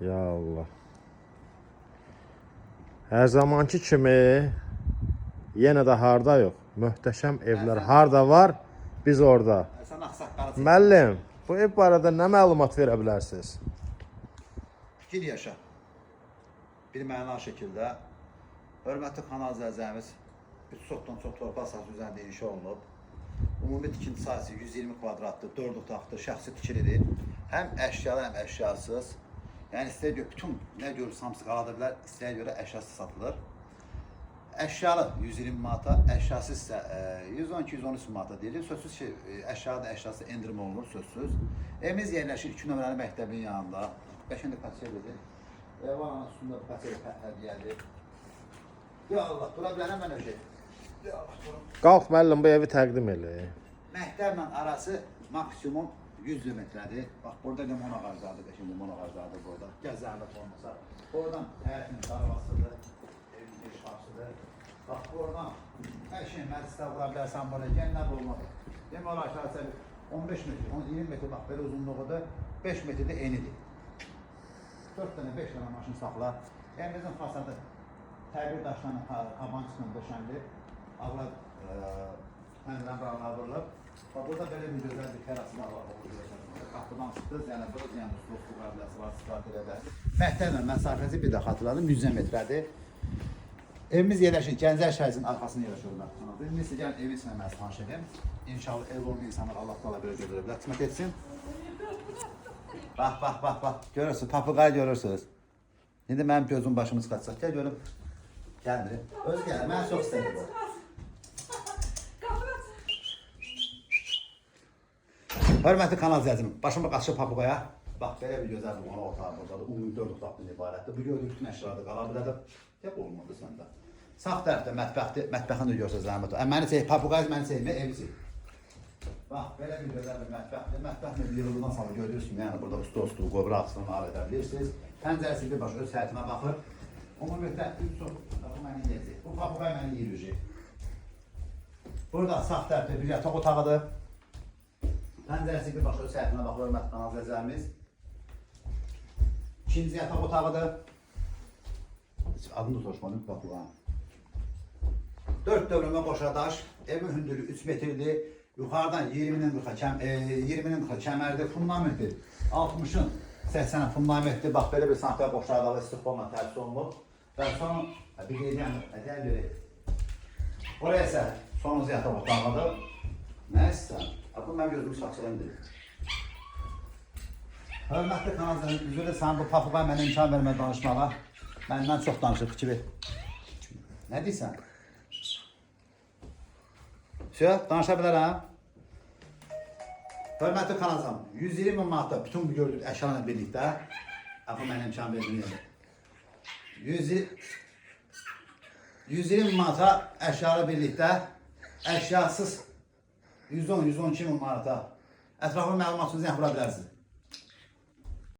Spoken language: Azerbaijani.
Ya Allah. Her zamanki kimi yenə də harda yox. Möhtəşəm evlər harda var, biz orada. Sən ağsaqqalı çək. Müəllim, bu ev barədə nə məlumat verə bilərsiniz? Gir yaşa. Bir mənalı şəkildə. Hörmətli kanal izləyicilərimiz, çoxdan çox torpaq sahəsi üzərində inşa olunub. Ümumi tikinti sahəsi 120 kvadratdır, 4 otaqdır, şəxsi tikilidir. Həm əşyalı, həm əşyasız. Yəni istəyə görə bütün nə görürsə hamısı qalada bilər, istəyə görə əşyasız satılır. Əşyalı 120 manata, əşyasız isə 112-113 manata deyilir. Sözsüz ki, əşyalı da əşyası endirim olunur, sözsüz. Evimiz yerləşir 2 nömrəli məktəbin yanında. Qəşəng pasiyelidir. Evanın üstündə pasiyeli hədiyyədir. Ya Allah, dura bilərəm mən öcək. Ya Allah, durum. Qalx müəllim, bu evi təqdim elə. Məktəblə arası maksimum 100 metrədir. Bax, burada limon ağaclardır, qəşəng limon ağaclardır burada. Gəl zəhmət olmasa. Oradan həyətin arabasıdır, evin giriş qapısıdır. Bax, oradan hər şey məclisdə vura bilərsən burada, gəlinlər olmadı. Limon ağacları 15 metr, 20 metr, bax, belə uzunluğudur, 5 metrdə enidir. 4 dənə, 5 dənə maşın saxlar. Evimizin fasadı təbir daşlarının kaban çıxın döşəndir. Ağlar pəncərən buralar vurulub. Burada belə bir gözəl bir terası var. Qapıdan çıxdınız, yəni burada yəni stol qabiləsi var, istifadə edə bilərsiniz. Məktəblə məsafəsi bir də xatırladım, 100 metrədir. Evimiz yerləşir, Gənclər şəhərinin arxasında yerləşir. İndi sizə gəlin evi içində mən tanış edeyim. İnşallah ev olmayan insanlar Allah da belə gözləyə bilər. Qismət etsin. Bax. Görürsünüz, papuqay görürsünüz. İndi mənim gözüm başımı çıxacaq. Gəl görüm. Gəlmir. Özü gəlir, mən çox istəyirəm bu. Hörmətli kanal izləyicim, başıma qaçıb papuqaya. Bax, belə bir gözəl bir qonaq otağı buradadır. Ümumi 4 otaqdan ibarətdir. Bu gördüyünüz bütün əşyalarda qala bilədir. Hep olmadı səndə. Sağ tərəfdə mətbəxdir. Mətbəxini də görsəz zəhmət. Məni çək, papuqay məni çəkmə, evi çək. Bax, belə bir gözəl bir mətbəxdir. Mətbəxlə bir yığıldan sonra görürsünüz ki, yəni burada usta, qobra axısını mal edə bilirsiniz. Pəncərəsi bir baş öz həyətinə baxır. Ümumiyyətlə, bu məni yiyəcək. Bu papuqay məni yiyəcək. Burada sağ tərəfdə bir yataq otağıdır. Pəncərəsi bir baş öz həyətinə baxır, hörmətli kanal izləyicilərimiz. İkinci yataq otağıdır. Adını da soruşmadım, papuqay. 4 dövrümə qoşadaş, evin hündürlüyü 3 metrdir. Yuxarıdan 20-nin 40-a kəmərdir, fundamenti 60-ın 80-ə fundamentdir. Bax, belə bir santiyə qoşadalı istiqbolla tərsi olunub. Və son, bir qeydiyəm, ədəl verək. Oraya isə sonuncu yataq otağıdır. Nə istəyəm? Bu mən gözümü saçılayım dedim. Hörmətli kanalcının üzrə sən bu papuqay mənə imkan vermə danışmağa. Məndən çox danışır, fikir ver. Nə deyirsən? Danışa bilərəm. Hörmətli kanalcım, 120 manatda bütün bu gördüyünüz əşyalarla birlikdə bu mənə imkan verməyədir. 120 manata əşyalarla birlikdə əşyasız 110-112 manata ətraflı məlumatınızı vura bilərsiniz.